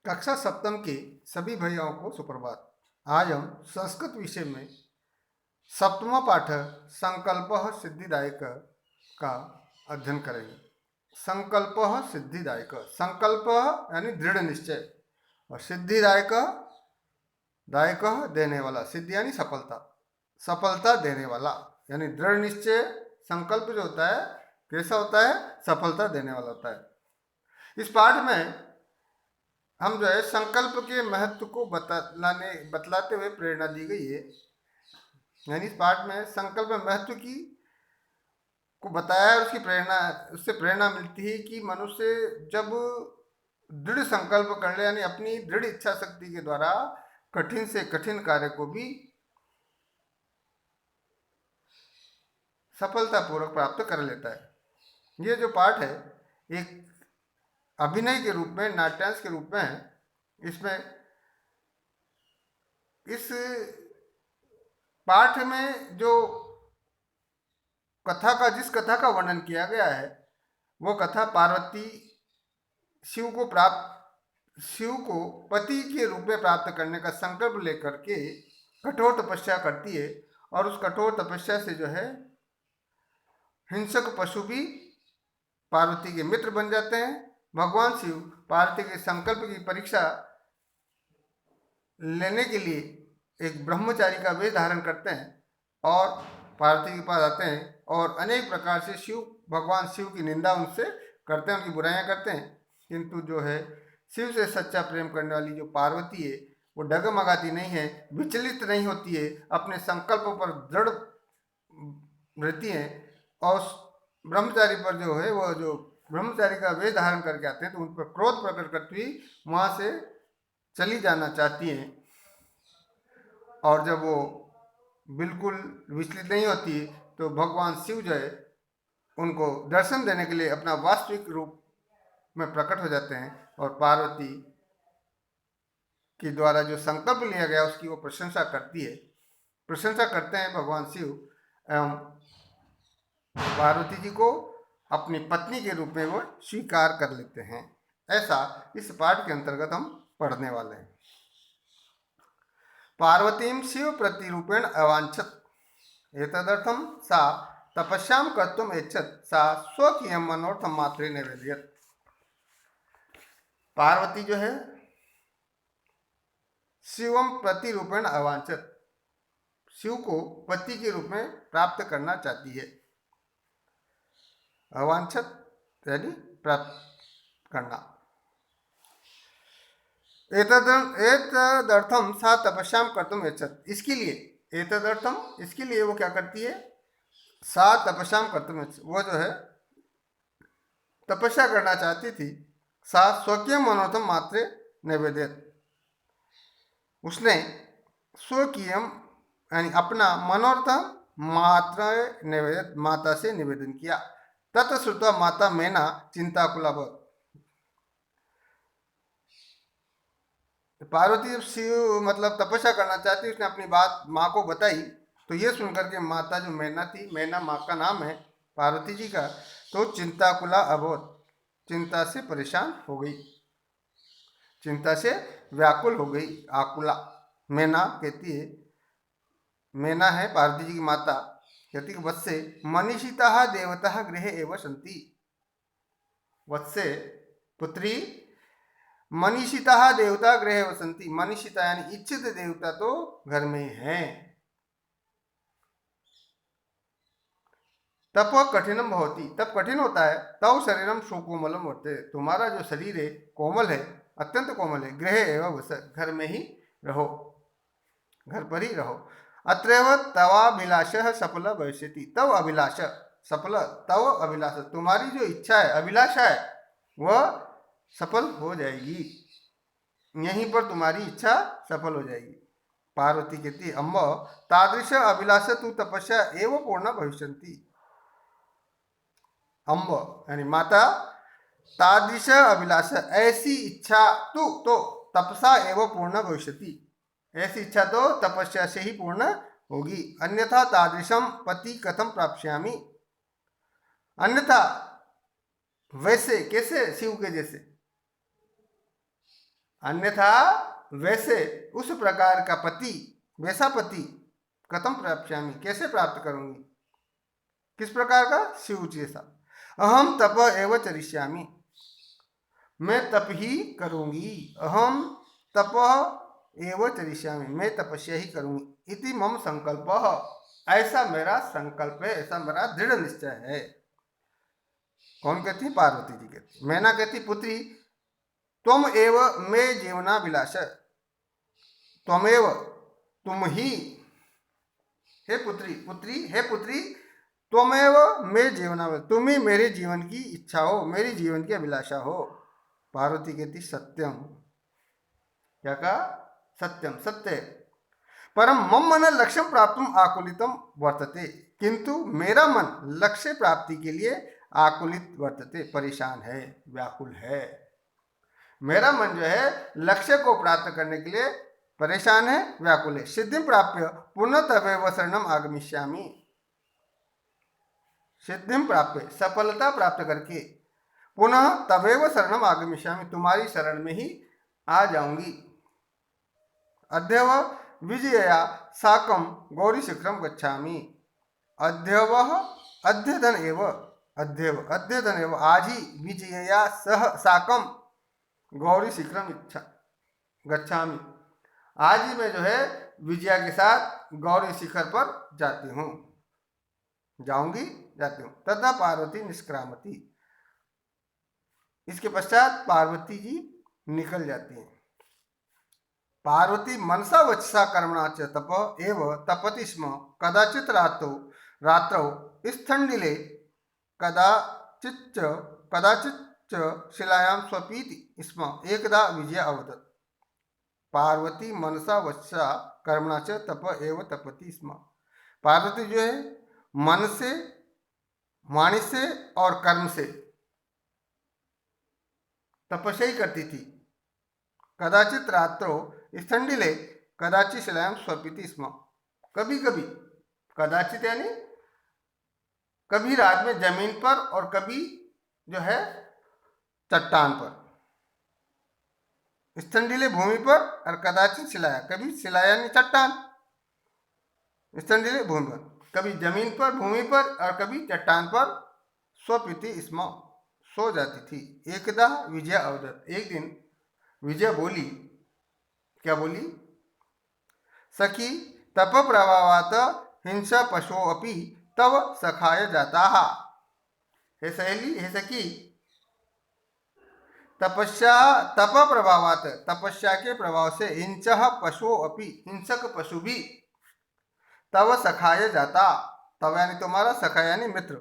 कक्षा सप्तम के सभी भैयाओं को सुप्रभात। आज हम संस्कृत विषय में सप्तम पाठ संकल्प सिद्धिदायक का अध्ययन करेंगे। संकल्प सिद्धिदायक, संकल्प यानी दृढ़ निश्चय और सिद्धिदायक दायक देने वाला, सिद्धि यानी सफलता, सफलता देने वाला यानी दृढ़ निश्चय। संकल्प जो होता है कैसा होता है? सफलता देने वाला होता है। इस पाठ में हम जो है संकल्प के महत्व को बतलाते हुए प्रेरणा दी गई है। यानी इस पाठ में संकल्प महत्व की को बताया है, उससे प्रेरणा मिलती है कि मनुष्य जब दृढ़ संकल्प कर ले, यानी अपनी दृढ़ इच्छा शक्ति के द्वारा कठिन से कठिन कार्य को भी सफलतापूर्वक प्राप्त कर लेता है। ये जो पाठ है एक अभिनय के रूप में, नाट्यांश के रूप में है। इसमें इस पाठ में जो जिस कथा का वर्णन किया गया है वो कथा पार्वती शिव को पति के रूप में प्राप्त करने का संकल्प लेकर के कठोर तपस्या करती है, और उस कठोर तपस्या से जो है हिंसक पशु भी पार्वती के मित्र बन जाते हैं। भगवान शिव पार्वती के संकल्प की परीक्षा लेने के लिए एक ब्रह्मचारी का वेश धारण करते हैं और पार्वती के पास आते हैं और अनेक प्रकार से भगवान शिव की निंदा उनसे करते हैं, उनकी बुराइयां करते हैं। किंतु जो है शिव से सच्चा प्रेम करने वाली जो पार्वती है वो डगमगाती नहीं है, विचलित नहीं होती है, अपने संकल्पों पर दृढ़ रहती है। और ब्रह्मचारी पर जो है वो जो ब्रह्मचारी का वेश धारण करके आते हैं तो उन पर क्रोध प्रकट करती हुई वहाँ से चली जाना चाहती हैं। और जब वो बिल्कुल विचलित नहीं होती तो भगवान शिव जो है उनको दर्शन देने के लिए अपना वास्तविक रूप में प्रकट हो जाते हैं और पार्वती के द्वारा जो संकल्प लिया गया उसकी वो प्रशंसा करते हैं भगवान शिव, एवं पार्वती जी को अपनी पत्नी के रूप में वो स्वीकार कर लेते हैं। ऐसा इस पाठ के अंतर्गत हम पढ़ने वाले हैं। पार्वतीं शिव प्रतिरूपेण अवांछत एतदर्थम सा तपस्याम कर्तुम इच्छत सा स्वकीयम मनोर्थम मात्रे निवेदयत। पार्वती जो है शिवम प्रतिरूपेण अवांछत, शिव को पति के रूप में प्राप्त करना चाहती है। अवांछत यानी प्राप्त करना। एतदर्थम सा तपस्याम कर्तुम इच्छत, इसके लिए वो क्या करती है? सा तपस्याम कर्तुम इच्छत, वो जो है तपस्या करना चाहती थी। सा स्वकीय मनोरथम मात्रे निवेदित, उसने स्वकीय यानी अपना मनोरथम मात्र निवेदित, माता से निवेदन किया। तत्श्रुत्वा माता मैना चिंताकुलाभवत्। पार्वती जब शिव मतलब तपस्या करना चाहती, उसने अपनी बात माँ को बताई, तो ये सुनकर के माता जो मैना थी, मैना माँ का नाम है पार्वती जी का, तो चिंताकुला अभवत, चिंता से परेशान हो गई, चिंता से व्याकुल हो गई। आकुला मैना कहती है, मैना है पार्वती जी की माता, कहती है वत्से मनीषिता देवता गृहे एव सन्ति। वत्से पुत्री, मनीषिता देवता गृहे एव सन्ति, मनीषिता यानी इच्छित देवता तो घर में ही हैं। तप कठिनम भवती, तप कठिन होता है। तव शरीरम सुकोमलम वर्ते, तुम्हारा जो शरीर है कोमल है, अत्यंत कोमल है। गृहे एवं वस, घर में ही रहो, घर पर ही रहो। अत्रैव तवाभिलाष सफल भविष्यति, तव अभिलाष सफल, तव अभिलाष तुम्हारी जो इच्छा है, अभिलाषा है, वह सफल हो जाएगी, यहीं पर तुम्हारी इच्छा सफल हो जाएगी। पार्वती कहती अम्ब तादृश अभिलाष तु तपस्या एवं पूर्ण भविष्यन्ति। अम्ब यानी माता, तादृश अभिलाष ऐसी इच्छा तो तपसा एवं पूर्ण भविष्यति, ऐसी इच्छा तो तपस्या से ही पूर्ण होगी। अन्यथा तादृशम पति कथम प्राप्स्यामि, अन्यथा वैसे कैसे शिव के जैसे, अन्यथा वैसे उस प्रकार का पति, वैसा पति कथम प्राप्स्यामि, कैसे प्राप्त करूंगी। किस प्रकार का, शिव जैसा। अहम तप एव चरिष्यामि, मैं तप ही करूंगी। अहम तप एव चरिष्यामि, मैं तपस्या ही करूंगी। इति मम संकल्प, ऐसा मेरा संकल्प है, ऐसा मेरा दृढ़ निश्चय है। कौन कहती, पार्वती जी कहती। मैना कहती, पुत्री तुम एव मे जीवनाभिलाष, त्वमेव, तुम ही, हे पुत्री, पुत्री हे पुत्री, त्वमेव मे जीवनाभिलाष, तुम ही मेरे जीवन की इच्छा हो, मेरी जीवन की अभिलाषा हो। पार्वती कहती, सत्यम, क्या कहा, सत्यम, सत्य। परम मम मन लक्ष्य प्राप्त आकुलितम वर्तते, किंतु मेरा मन लक्ष्य प्राप्ति के लिए आकुलित वर्तते, परेशान है, व्याकुल है। मेरा मन जो है लक्ष्य को प्राप्त करने के लिए परेशान है, व्याकुल है। सिद्धि प्राप्य पुनः तवेव शरणम आगमिष्यामि, सिद्धि प्राप्य, सफलता प्राप्त करके, पुनः तवेव शरणम आगमिष्यामि, तुम्हारी शरण में ही आ जाऊंगी। अद्यव विजया साकम गौरी शिखरम गच्छामि, अद्यवः अद्यतन एव, अद्यव अद्यतन एव, आज ही विजया सह साकम गौरी शिखरम गच्छामि, आज ही मैं जो है विजया के साथ गौरी शिखर पर जाती हूँ, जाऊंगी, जाती हूँ। तथा पार्वती निष्क्रामती, इसके पश्चात पार्वती जी निकल जाती हैं। पार्वती मनसा वचसा कर्मणा च तप एव तपति स्म, कदाचित रात्रौ स्थंडिले, कदाचिच्च शिलायां स्वपीति स्म, एकदा विजय अवदत्। पार्वती मनसा वचसा कर्मणा च तप एव तपति स्म, पार्वती जो है मन से, वाणी से और कर्म से तपस्या ही करती थी। कदाचित रात्रो स्थंडिले, कदाचित शिलायां स्वपीति स्म, कभी कभी, कदाचित यानी कभी रात में जमीन पर और कभी जो है चट्टान पर, स्थंडिले भूमि पर और कदाचित शिलाया, कभी शिलाया यानी चट्टान, स्थंडिले भूमि पर, कभी जमीन पर, भूमि पर और कभी चट्टान पर, स्वपीति स्म, सो जाती थी। एकदा विजय अवदत्, एक दिन विजय बोली, क्या बोली, सखी तप प्रभावात हिंसा पशु अपि तव सखाय जाता, हे सहेली, हे सखी, तपस्या, तप प्रभावात, तपस्या के प्रभाव से, हिंस पशु अपि, हिंसक पशु भी, तव सखाय जाता, तव यानी तुम्हारा, सखा यानी मित्र,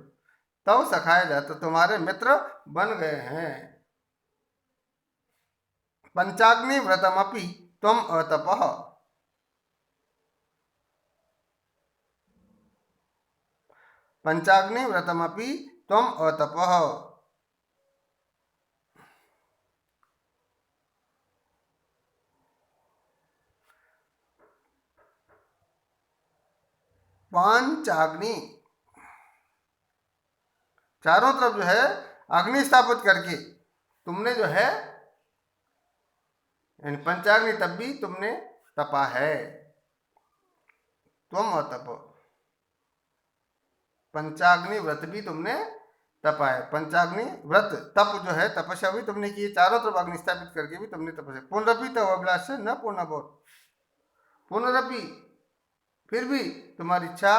तव सखाय जाता, तुम्हारे मित्र बन गए हैं। पंचाग्नि व्रतमपि त्वम अतपः, पंचाग्नि व्रतमपि त्वम अतपः, पंचाग्नि, चारों तरफ जो है अग्नि स्थापित करके तुमने जो है, पंचाग्नि तब भी तुमने तपा है, तुम अतप, पंचाग्नि व्रत भी तुमने तपा है। पंचाग्नि व्रत, तप जो है, तपस्या भी तुमने की, चारों तरफ अग्नि स्थापित करके भी तुमने तपस्या। पुनरपि तव अभिलाष न पूर्ण बहुत, पुनरपि फिर भी तुम्हारी इच्छा,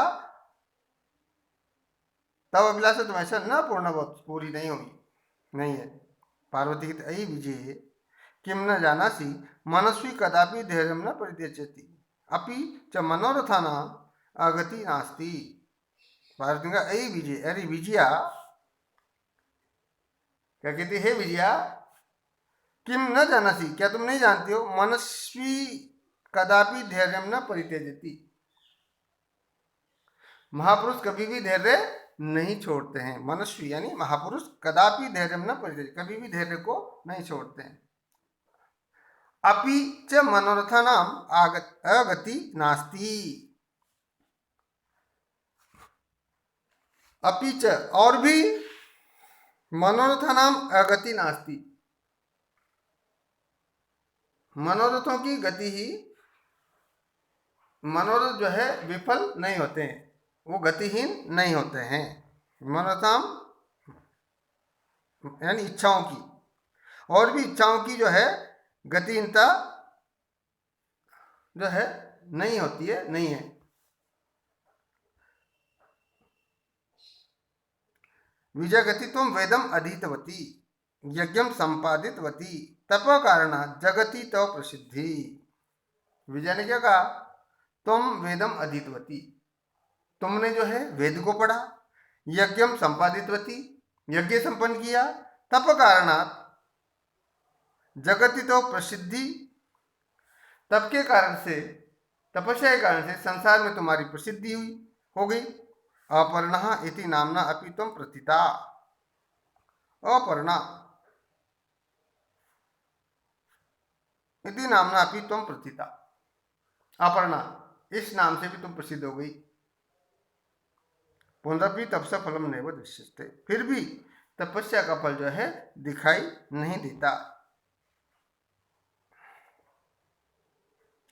तव अभिलाष तुम ऐसा न पूर्ण बहुत, पूरी नहीं होगी, नहीं है। पार्वती की अयि विजय किम न जानासि, मनस्वी कदापि धैर्य न परित्यजति, अपि च मनोरथानां अगति नास्ति। पार्वती का अयि विजय, अरे विजया, क्या कहती है विजया, किम न जानासि, क्या तुम नहीं जानती हो, मनस्वी कदापि धैर्य न परित्यजति, महापुरुष कभी भी धैर्य नहीं छोड़ते हैं। मनस्वी यानी महापुरुष, कदापि धैर्य न परित्यजति, कभी भी धैर्य को नहीं छोड़ते हैं। अपि च मनोरथानां अगति नास्ति, अपि च और भी, मनोरथानां अगति नास्ति, मनोरथों की गति ही, मनोरथ जो है विफल नहीं होते हैं, वो गतिहीन नहीं होते हैं। मनोरथम यानी इच्छाओं की, और भी इच्छाओं की जो है गतिहीनता जो है नहीं होती है, नहीं है। विजयगति तुम वेदम अधीतवती, यज्ञम संपादितवती, तप कारण जगति तो प्रसिद्धि। विजय ने क्या कहा? तुम वेदम अधीतवती, तुमने जो है वेद को पढ़ा, यज्ञम संपादितवती, यज्ञ संपन्न किया, तप कारणात जगति तो प्रसिद्धि, तप के कारण से, तपस्या के कारण से संसार में तुम्हारी प्रसिद्धि हुई, हो गई। अपर्णा इति नामना अपि तुम प्रथिता, अपर्णा इति नामना अपि तुम प्रथिता, अपर्णा इस नाम से भी तुम प्रसिद्ध हो गई। पुनरपि तपसा फलम नैव दृश्यते, फिर भी तपस्या का फल जो है दिखाई नहीं देता।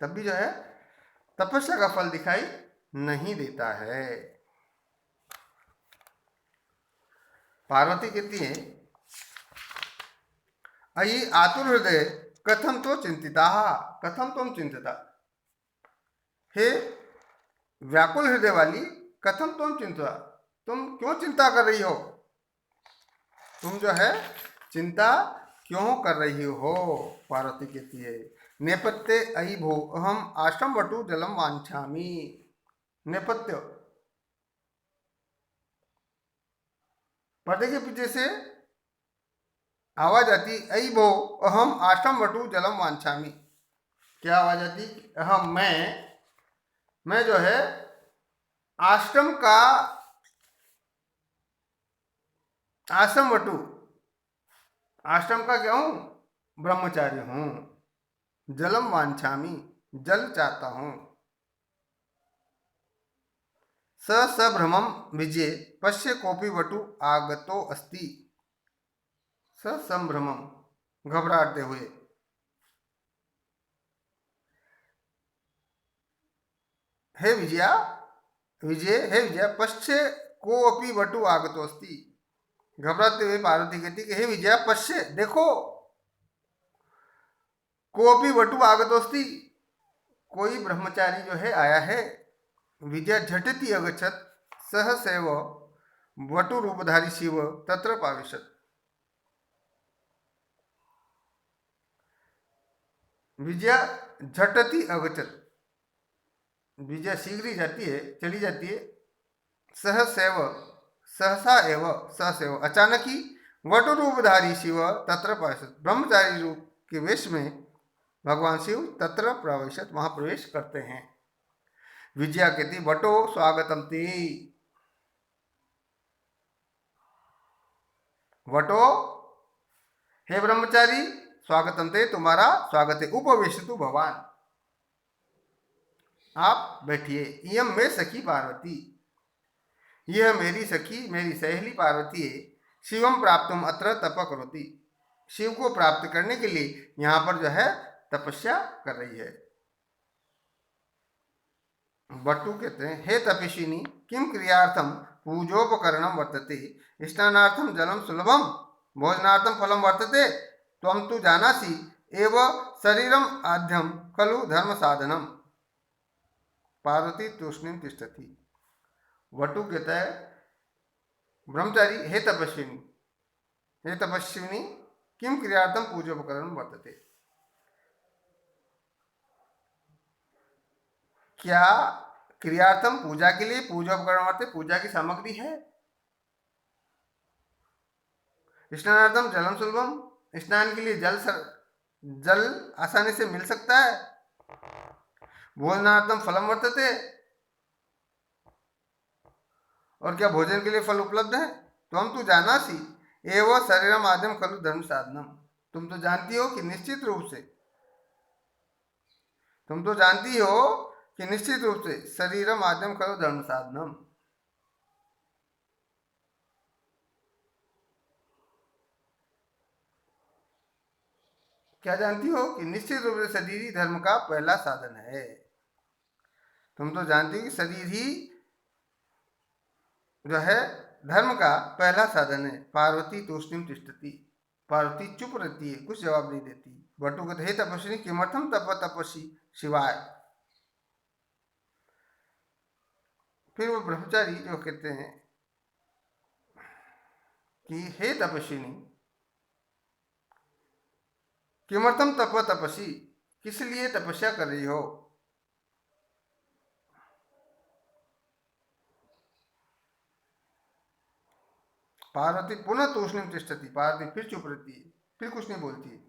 तब भी जो है तपस्या का फल दिखाई नहीं देता है। पार्वती कहती है, अयि आतुर हृदय कथम तो चिंतिता, कथम तुम चिंतिता, हे व्याकुल हृदय वाली, कथम तुम चिंता, तुम क्यों चिंता कर रही हो, तुम जो है चिंता क्यों कर रही हो। पार्वती कहती है, नेपथ्य अयि भो अहम आश्रम वटु जलम वांछामि। नेपथ्य पर्दे के पीछे से आवाज आती, अयि भो अहम आश्रम वटु जलम वांछामि। क्या आवाज आती? अहम मैं जो है आश्रम का, आश्रम वटु, आश्रम का क्या हूं? ब्रह्मचारी हूं। जलम वांछामि, जल चाहता हूं। स सभ्रमम विजय पश्य कोपी वटु आगतो अस्ति, स संभ्रमम घबराते हुए, हे विजया, विजय हे विजय पश्य को अपी वटु आगतो अस्ति। घबराते हुए पार्वती कहती कि हे विजया पश्य देखो, को अपी वटु आगतो अस्ति, कोई ब्रह्मचारी जो है आया है। विजय झटति अगच्छत सहसैव वटु रूपधारी शिव तत्र पाविशत। विजया झटति अगच्छत, विजय शीघ्र ही जाती है, चली जाती है। सहसैव, सहसा एव, सहसैव अचानक ही, वटु रूपधारी शिव तत्र पाविशत, ब्रह्मचारी रूप के वेश में भगवान शिव तत्र प्रवेशत, वहां प्रवेश करते हैं। विजया कहती, वटो स्वागतम ते, वटो हे ब्रह्मचारी स्वागतम ते, तुम्हारा स्वागत है। उपवेशतु भगवान, आप बैठिए। इयम में सखी पार्वती, यह मेरी सखी, मेरी सहेली पार्वती है। शिवम प्राप्तुम अत्र तप करोति, शिव को प्राप्त करने के लिए यहाँ पर जो है तपस्या कर रही है। बट्टू कहते हैं, हे तपस्विनी किम क्रियार्थम पूजोपकरणम वर्तते, स्नानार्थम जलम सुलभम भोजनार्थम फलम वर्तते, त्वं तु जानासि एव शरीरम आद्यम खलु धर्म साधनम। पार्वती तूष्णीम तिष्ठति। वटु कहता है, ब्रह्मचारी हे तपस्विनी, हे तपस्विनी किम क्रियार्थम पूजोपकरणम वर्तते, क्या क्रियार्थम पूजा के लिए पूजा उपकरण वर्तते, पूजा की सामग्री है। स्नानार्थम जलम सुलभम, स्नान के लिए जल आसानी से मिल सकता है। भोजनार्थम फलम वर्तते, और क्या भोजन के लिए फल उपलब्ध है। त्वं तु जानासि एव शरीरम आद्यम खलु धर्म साधनम, तुम तो जानती हो कि निश्चित रूप से, तुम तो जानती हो कि निश्चित रूप से शरीरम आद्यम खलु धर्म साधनम। क्या जानती हो कि निश्चित रूप से शरीर ही धर्म का पहला साधन है। तुम तो जानती हो कि शरीर ही जो है धर्म का पहला साधन है। पार्वती तूष्णीम तिष्ठति, पार्वती चुप रहती है, कुछ जवाब नहीं देती। बटु कहते हे तपस्विनी किमर्थम तप तपस्वी शिवाय। फिर वो ब्रह्मचारी जो कहते हैं कि हे तपस्विनी किमर्थम तप तपस्वी, किस लिए तपस्या कर रही हो। पार्वती पुनः तूष्णीम तिष्ठति, पार्वती फिर चुप रहती है, फिर कुछ नहीं बोलती है।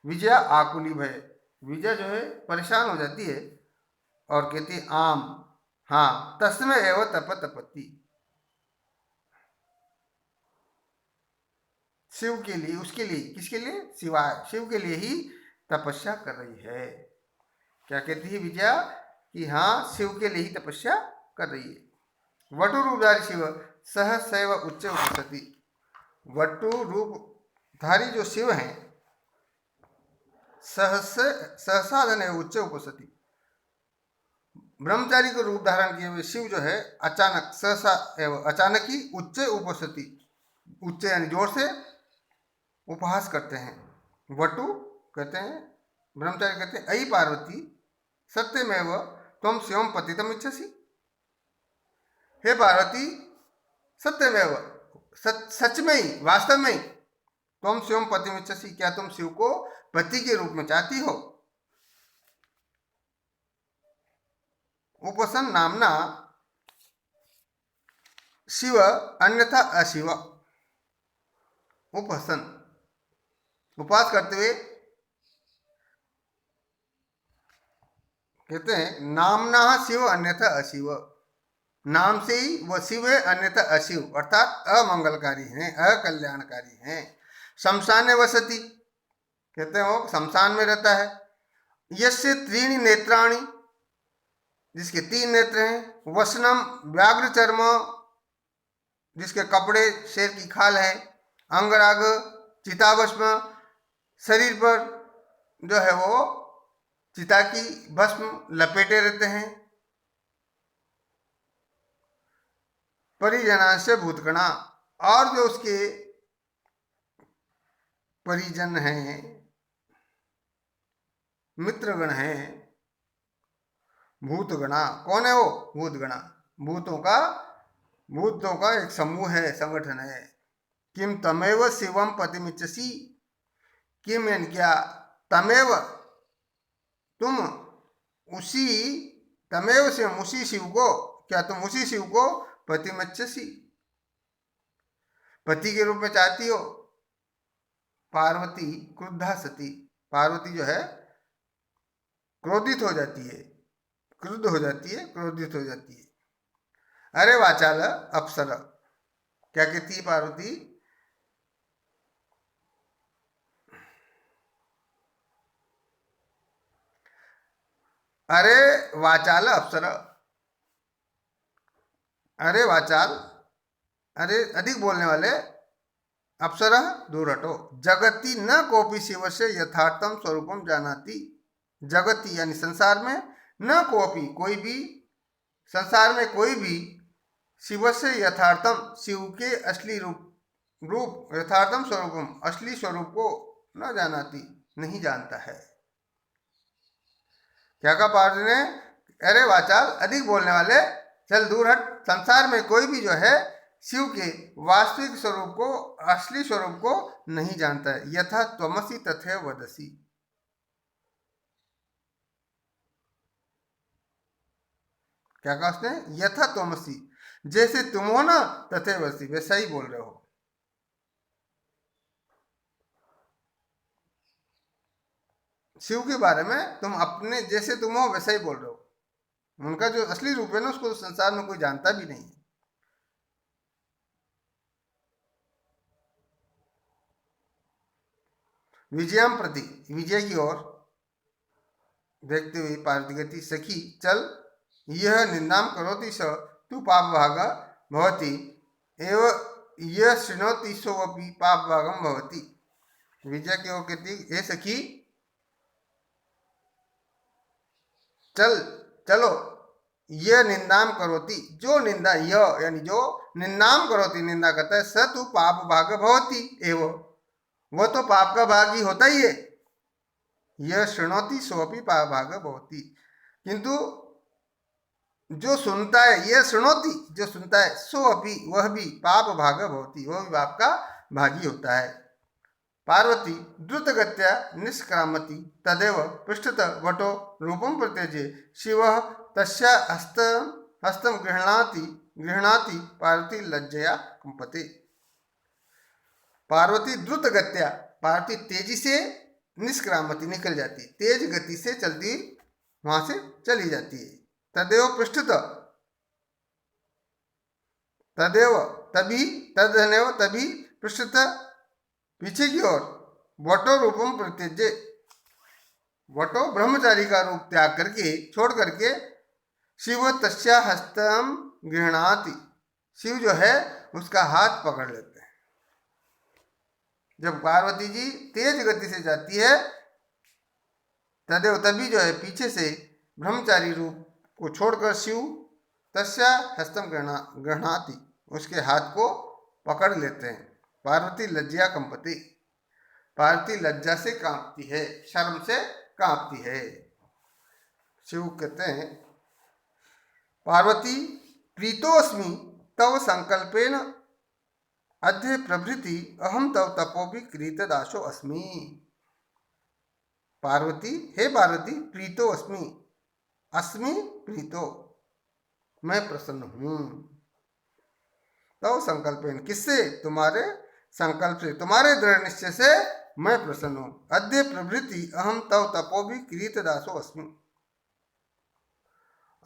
विजया आकुली भय, विजय जो है परेशान हो जाती है और कहती है आम, हाँ तस्मै एव तप तपति, शिव के लिए, उसके लिए, किसके लिए, शिवाय, शिव के लिए ही तपस्या कर रही है। क्या कहती है विजया कि हाँ शिव के लिए ही तपस्या कर रही है। वटु रूपधारी शिव सहसैव उच्च उपसति, वटु रूपधारी जो शिव हैं सहसाधन है उच्च उपसति, ब्रह्मचारी को रूप धारण किए हुए शिव जो है अचानक सहसा एवं अचानक ही उच्च उपसति, उच्च यानी जोर से उपहास करते हैं। वटु कहते हैं, ब्रह्मचारी कहते हैं अयि पार्वती सत्यमेव त्वं शिवं पतितम इच्छसि, हे पार्वती सत्यमेव सच में ही, वास्तव में ही, त्वं शिवं पतिम इच्छसि, क्या तुम शिव को पति के रूप में चाहती हो। उपसन नामना शिव अन्यथा अशिव, उपसन उपवास करते हुए कहते हैं नामना शिव अन्यथा अशिव, नाम से ही वह शिव है, अन्यथा अशिव अर्थात अमंगलकारी हैं, अकल्याणकारी हैं। शमशान वसति, कहते हैं वो शमशान में रहता है। यस्य त्रीणि नेत्राणि, जिसके 3 नेत्र हैं। वसनम व्याघ्र चर्म, जिसके कपड़े शेर की खाल है। अंगराग चिताभस्म, शरीर पर जो है वो चिता की भस्म लपेटे रहते हैं। परिजनांश भूतगणा, और जो उसके परिजन हैं, मित्रगण हैं। भूतगणा कौन है वो, भूतगणा भूतों का एक समूह है, संगठन है। किम तमेव शिवम पतिमिच्छसि, किम यानी क्या, तमेव तुम उसी, तमेव शिवम उसी शिव को, क्या तुम उसी शिव को पतिमिच्छसि पति के रूप में चाहती हो। पार्वती क्रुद्धा सती, पार्वती जो है क्रोधित हो जाती है, क्रुद्ध हो जाती है, क्रोधित हो जाती है। अरे वाचाल अप्सरा, क्या कहती है पार्वती, अरे वाचाल अप्सरा, अरे वाचाल, अरे अधिक बोलने वाले, अप्सरा दूर हटो। जगति न कोपि शिव से यथार्थम स्वरूपम जानाति, जगति यानी संसार में, न कोपि कोई भी, संसार में कोई भी, शिव से यथार्थम शिव के असली रूप यथार्थम स्वरूपम असली स्वरूप को न जानाति नहीं जानता है। क्या कहा पार्वती ने, अरे वाचाल अधिक बोलने वाले, चल दूर हट। संसार में कोई भी जो है शिव के वास्तविक स्वरूप को, असली स्वरूप को नहीं जानता है। यथा त्वमसि तथैव वदसि, क्या कहा उसने, यथा त्वमसि, जैसे तुम हो ना, तथैव वदसि, वैसा ही बोल रहे हो। शिव के बारे में तुम अपने जैसे तुम हो वैसा ही बोल रहे हो। उनका जो असली रूप है ना, उसको संसार में कोई जानता भी नहीं है। विजयम प्रति, विजय की ओर देखते हुए पार्वती कहती, सखी चल, यह निंदाम करोति स तू पाप भाग भवति एव यह शृणोति सोऽपि पाप भागम भवति। विजय की ओर कहती, हे सखी चल चलो, यह निंदाम करोति, जो निंदा, यह यानी जो निंदाम करोति, निंदा करता है, स तू पाप भाग भवति एव, वह तो पाप का भाग ही होता ही है। यह शृणोति सोपि पाप भाग भवति, किंतु जो सुनता है, यह सुनोति, जो सुनता है, सो अपि, वह भी पाप भाग भवति, वह भी पाप का भागी होता है। पार्वती द्रुतगत्या निष्क्रामति तदेव पृष्ठत वटो रूपम प्रत्यजे शिवः तस्या हस्तम गृह्णाति पार्वती लज्जया कंपते। पार्वती द्रुतगत्या, पार्वती तेजी से निष्क्रामति निकल जाती, तेज गति से चलती वहां से चली जाती है। तदेव पृष्ठत, तदेव तभी, तदनेव तभी, पृष्ठत पीछे की ओर, वटो रूपम प्रत्यजे, वटो ब्रह्मचारी का रूप त्याग करके, छोड़ करके, शिव तस्या हस्तम गृह्णाति, शिव जो है उसका हाथ पकड़ लेते हैं। जब पार्वती जी तेज गति से जाती है, तदेव तभी जो है पीछे से ब्रह्मचारी रूप को छोड़कर शिव तस्या हस्तम गृह्णाति, उसके हाथ को पकड़ लेते हैं। पार्वती लज्जा कंपति, पार्वती लज्जा से कांपती है, शर्म से कांपती है। शिव कहते हैं, पार्वती प्रीतोस्मि तव संकल्पेन अद्य प्रभृति अहम तव तपोपि कृतदासो अस्मि। पार्वती, हे पार्वती, प्रीतो अस्मि, अस्मि प्रीतो, मैं प्रसन्न हूं। तव संकल्पेन, किससे? तुम्हारे संकल्प से, तुम्हारे दृढ़ निश्चय से मैं प्रसन्न हूं। अद्य प्रभृति अहम तव तपोभि कृतदासो अस्मि।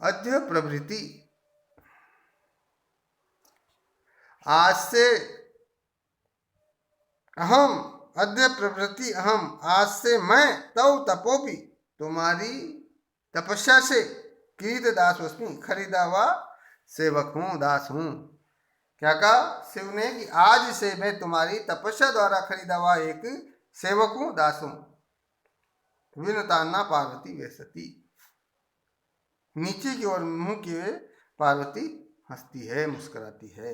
अद्य प्रभृति, आज से, अहम, अद्य प्रभृति अहम, आज से मैं, तव तपोभि, तुम्हारी तपस्या से, कृतदासो अस्मि, खरीदा हुआ सेवक हूं, दास हूं। क्या कहा शिव ने कि आज से मैं तुम्हारी तपस्या द्वारा खरीदा हुआ एक सेवक हूं, दास हूं। विनतान्ना पार्वती वेसती, नीचे की ओर मुंह किए पार्वती हंसती है, मुस्कुराती है।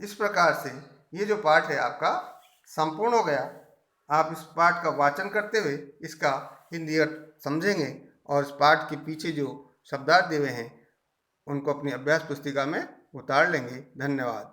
इस प्रकार से ये जो पाठ है आपका संपूर्ण हो गया। आप इस पाठ का वाचन करते हुए इसका हिंदी अर्थ समझेंगे और इस पाठ के पीछे जो शब्दार्थ दिए हुए हैं उनको अपनी अभ्यास पुस्तिका में उतार लेंगे। धन्यवाद।